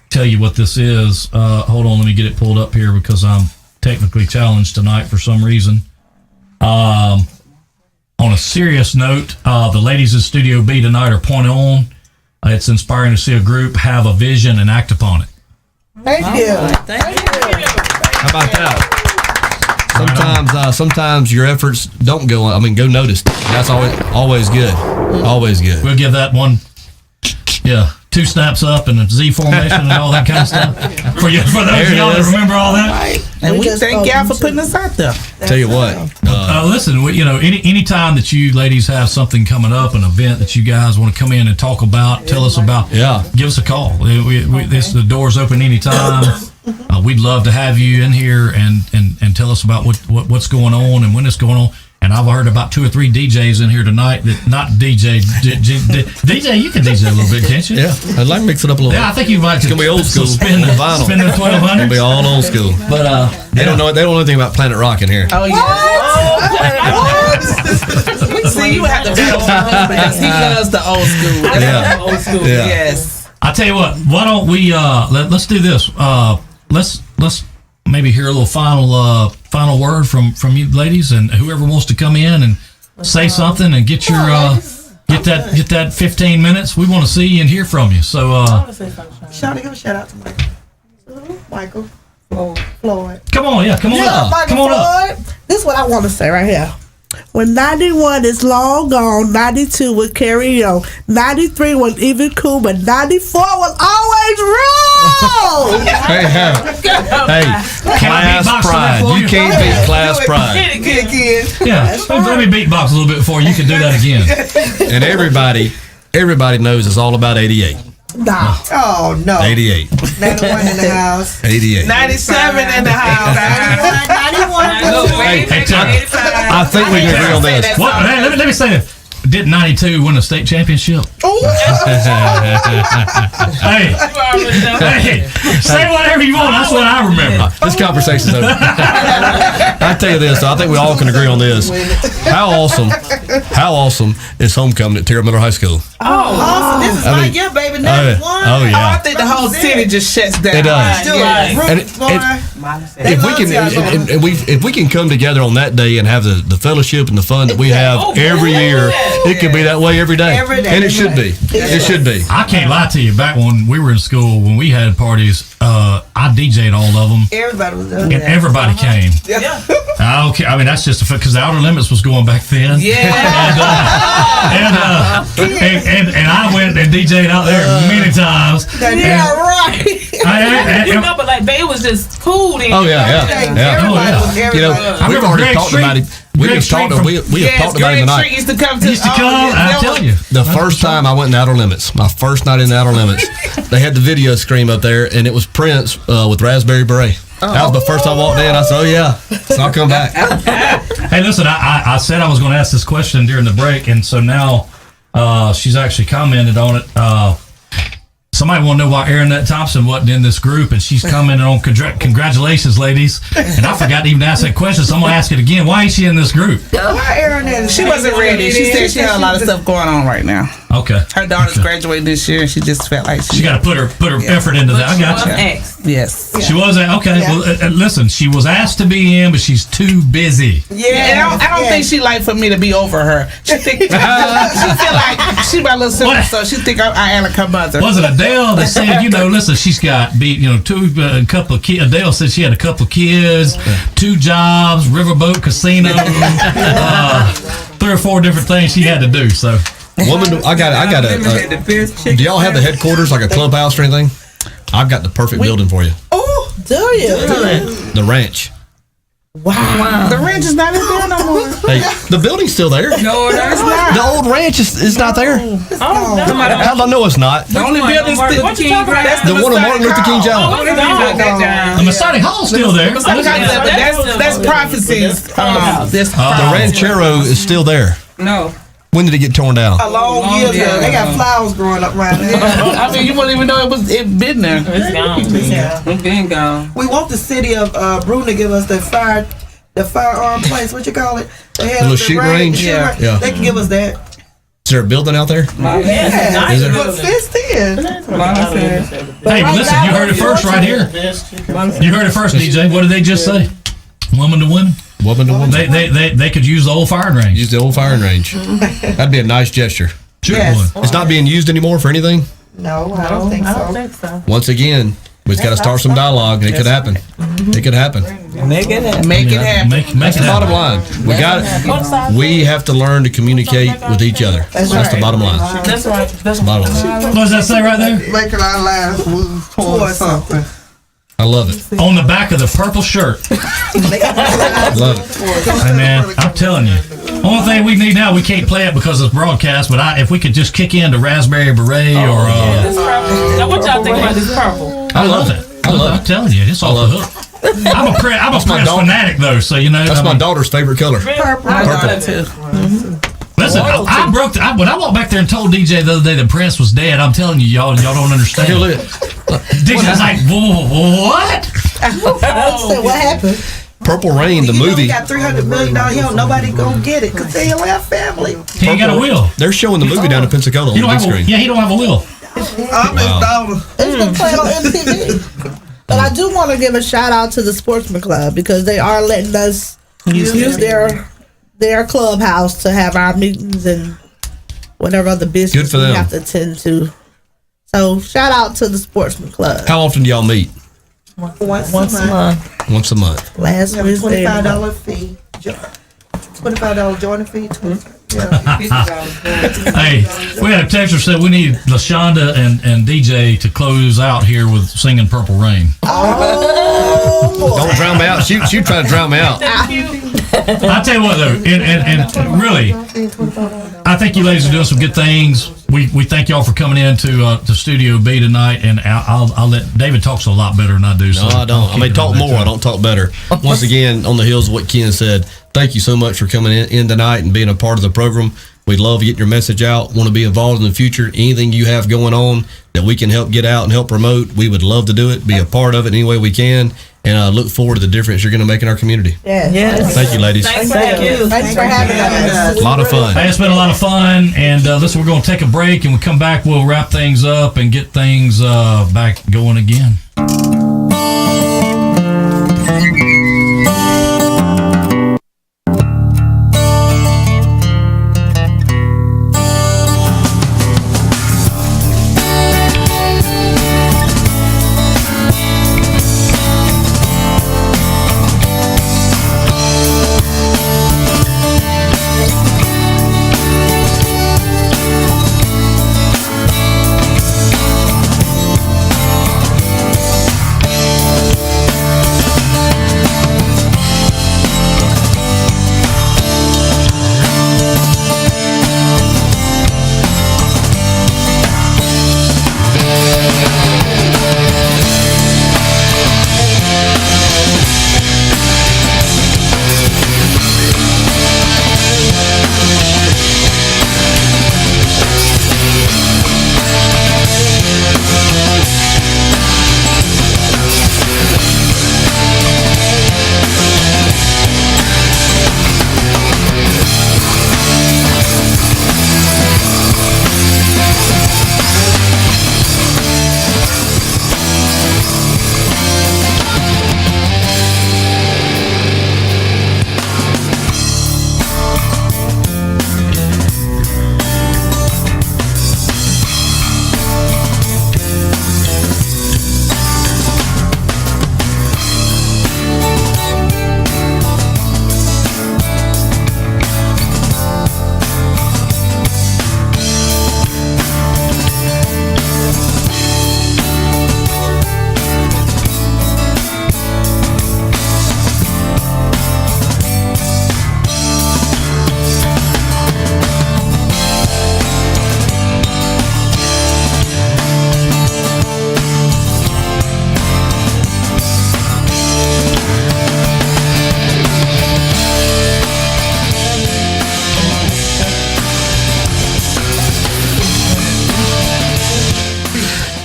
tell you what this is. Hold on, let me get it pulled up here because I'm technically challenged tonight for some reason. On a serious note, the ladies in Studio B tonight are point on. It's inspiring to see a group have a vision and act upon it. Thank you. How about that? Sometimes your efforts don't go noticed. That's always good. Always good. We'll give that one. Yeah. 2 snaps up and a Z formation and all that kind of stuff. For those of y'all that remember all that. And we thank y'all for putting us out there. Tell you what. Listen, any time that you ladies have something coming up, an event that you guys want to come in and talk about, tell us about. Yeah. Give us a call. The door's open anytime. We'd love to have you in here and tell us about what's going on and when it's going on. And I've heard about 2 or 3 DJs in here tonight that not DJ. DJ, you can DJ a little bit, can't you? Yeah, I'd like to mix it up a little bit. Yeah, I think you might. It's gonna be old school. Spin the vinyl. Spin the 1200. It's gonna be all old school. But they don't know anything about Planet Rock in here. Oh yeah. See, you have to bet on my husband because he loves the old school. Yeah. Old school. Yeah. Yes. I tell you what. Why don't we let's do this? Let's maybe hear a little final word from you ladies and whoever wants to come in and say something and get your get that 15 minutes. We want to see and hear from you. So Shawnee, give a shout out to Michael. Floyd. come on up. Michael Come on up. Floyd. This is what I want to say right here. When 91 is long gone, 92 will carry on. 93 was even cool, but 94 will always rule. Hey, class beatbox pride. for that for You you? can't beat class pride. Yeah, let me beatbox a little bit before you can do that again. And everybody knows it's all about 88. Nah. Oh no. 88. 91 in the house. 88. 97 in the house. 91. I think we can agree on this. What? Hey, let me say this. Did 92 win a state championship? Hey, say whatever you want. That's what I remember. This conversation's over. I tell you this, I think we all can agree on this. How awesome is homecoming at Terra Middle High School? Oh, this is like your baby 91. Oh yeah. I think the whole city just shuts down. It does. Yes. And if we can come together on that day and have the fellowship and the fun that we have every year, it could be that way every day. Every day. And it should be. It should be. I can't lie to you. Back when we were in school, when we had parties, I DJ'd all of them. Everybody was And everybody came. I don't care. I mean, that's just because the Outer Limits was going back then. Yeah. And I went and DJ'd out there many times. Yeah, right. You remember, like, it was just cool then. Oh yeah. You know, we've already talked about it. We have talked about it tonight. Used to come to. I tell you. The first time I went in Outer Limits, my first night in the Outer Limits, they had the video screen up there, and it was Prince with Raspberry Beret. That was the first time I walked in. I said, "Oh yeah," so I'll come back. Hey, listen, I said I was going to ask this question during the break, and so now she's actually commented on it. Somebody want to know why Aaronette Thompson wasn't in this group, and she's commented on congratulations, ladies. And I forgot to even ask that question, so I'm going to ask it again. Why ain't she in this group? Why Aaronette? She wasn't ready. She said she had a lot of stuff going on right now. Okay. Her daughter's graduating this year, and she just felt like she got to put her effort into that. I got you. Yes. She was okay. Yeah. Well, listen, she was asked to be in, but she's too busy. Yeah, and I don't think she like for me to be over her. She think she feel like she my little sister, so she think I am like her mother. Was it Adele that said, listen, she's got a couple of kids. Adele said she had a couple of kids, 2 jobs, riverboat casino, 3 or 4 different things she had to do. So, woman, I got a. Do y'all have the headquarters, like a clubhouse or anything? I've got the perfect building for you. Oh, do you? The ranch. Wow. The ranch is not in there no more. Hey, the building's still there. No, it's not. The old ranch is not there. Oh, How do I know it's not? The only building's still what you talking about? The one on Martin Luther King Jr. the Masonic Hall's still there. That's prophecies. The ranchero is still there. No. When did it get torn down? A long year ago. They got flowers growing up right there. I mean, you wouldn't even know it been there. It's gone. It's been gone. We want the city of Bruton to give us the firearm place. What you call it? They have The little shooting range? Yeah. They can give us that. Is there a building out there? Yeah. Is there? But fenced in. Hey, but listen, you heard it first right here. You heard it first, DJ. What did they just say? Woman to women? Woman to woman. They could use the old firing range. Use the old firing range. That'd be a nice gesture. Sure Yes. would. It's not being used anymore for anything. No, I don't think so. Once again, we've got to start some dialogue, and it could happen. It could happen. Make it happen. Make That's it the bottom happen. line. We got it. We have to learn to communicate with each other. That's the bottom line. That's right. That's The bottom line. What does that say right there? Making our lives move towards something. I love it. On the back of the purple shirt. I love it. Hey, man, I'm telling you. Only thing we need now, we can't play it because it's broadcast, but if we could just kick into Raspberry Beret or... Now, what y'all think about this purple? I love it. I'm telling you, it's off the hook. I'm a Prince fanatic, though, so That's my daughter's favorite color. Purple. too. Listen, I broke when I walked back there and told DJ the other day that Prince was dead. I'm telling you, y'all don't understand. DJ was like, what? What happened? Purple Rain, the movie. He got $300 million. Nobody gonna get it because they don't have family. He ain't got a will. They're showing the movie down in Pensacola on the big screen. He don't have a will. I'm his daughter. It's been played on MTV. But I do want to give a shout out to the Sportsman Club because they are letting us use their clubhouse to have our meetings and whatever other business we have to attend to. So shout out to the Sportsman Club. How often do y'all meet? Once a month. Once a month. Last Wednesday. $25 fee. $25 joining fee. Hey, we had a texter said we need LaShonda and DJ to close out here with singing Purple Rain. Don't drown me out. She tried to drown me out. I tell you what though, and really, I think you ladies are doing some good things. We thank y'all for coming in to Studio B tonight, and I'll let David talks a lot better than I do. No, I don't. I may talk more. I don't talk better. Once again, on the heels of what Ken said, thank you so much for coming in tonight and being a part of the program. We'd love getting your message out. Want to be involved in the future. Anything you have going on that we can help get out and help promote, we would love to do it. Be a part of it any way we can, and look forward to the difference you're going to make in our community. Yes. Thank you, ladies. Thanks for having us. A lot of fun. Hey, it's been a lot of fun, and listen, we're going to take a break, and we come back, we'll wrap things up and get things back going again.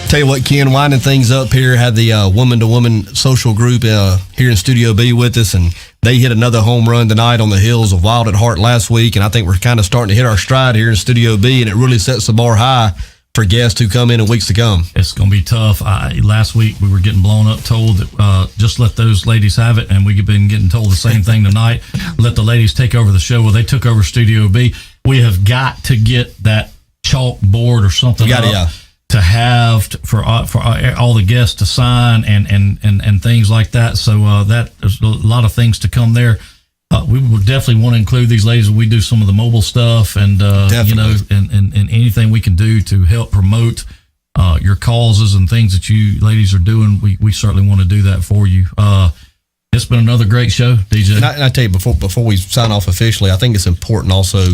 Tell you what, Ken, winding things up here, had the Women2Women social group here in Studio B with us, and they hit another home run tonight on the heels of Wild at Heart last week, and I think we're kind of starting to hit our stride here in Studio B, and it really sets the bar high for guests who come in weeks to come. It's going to be tough. Last week we were getting blown up, told that just let those ladies have it, and we've been getting told the same thing tonight. Let the ladies take over the show. Well, they took over Studio B. We have got to get that chalkboard or something to have for all the guests to sign and things like that. So that there's a lot of things to come there. We will definitely want to include these ladies when we do some of the mobile stuff and and anything we can do to help promote your causes and things that you ladies are doing. We certainly want to do that for you. It's been another great show, DJ. And I tell you, before we sign off officially, I think it's important also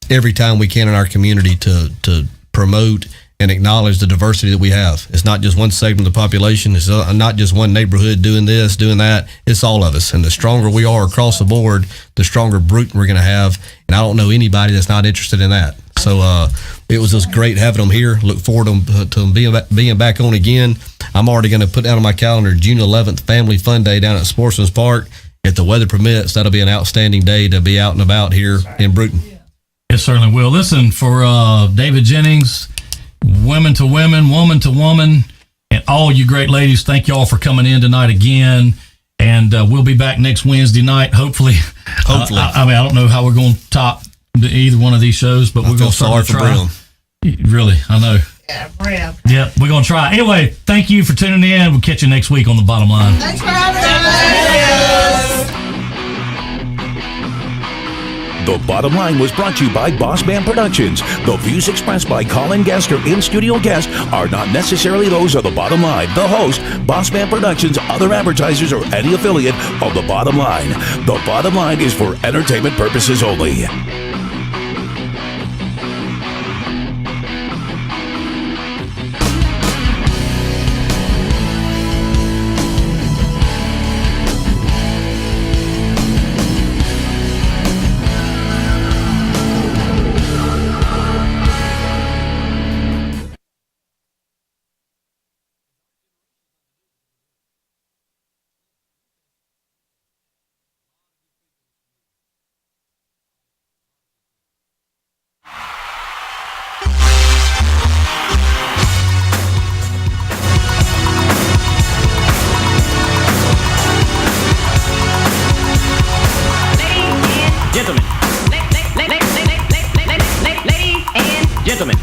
every time we can in our community to promote and acknowledge the diversity that we have. It's not just one segment of the population. It's not just one neighborhood doing this, doing that. It's all of us. And the stronger we are across the board, the stronger Bruton we're going to have. And I don't know anybody that's not interested in that. So it was just great having them here. Look forward to them being back on again. I'm already going to put down on my calendar June 11th, Family Fun Day down at Sportsman's Park. If the weather permits, that'll be an outstanding day to be out and about here in Bruton. It certainly will. Listen, for David Jennings, Women2Women, Woman2Woman, and all you great ladies, thank y'all for coming in tonight again. And we'll be back next Wednesday night, hopefully. I mean, I don't know how we're going to top either one of these shows, but we're going to start to try. Really, I know. Yeah, Bram. Yeah, we're going to try. Anyway, thank you for tuning in. We'll catch you next week on The Bottom Line. Thanks for having us. The Bottom Line was brought to you by Bossman Productions. The views expressed by Colin Guest or in-studio guests are not necessarily those of The Bottom Line, the host, Bossman Productions, other advertisers, or any affiliate of The Bottom Line. The Bottom Line is for entertainment purposes only. Gentlemen,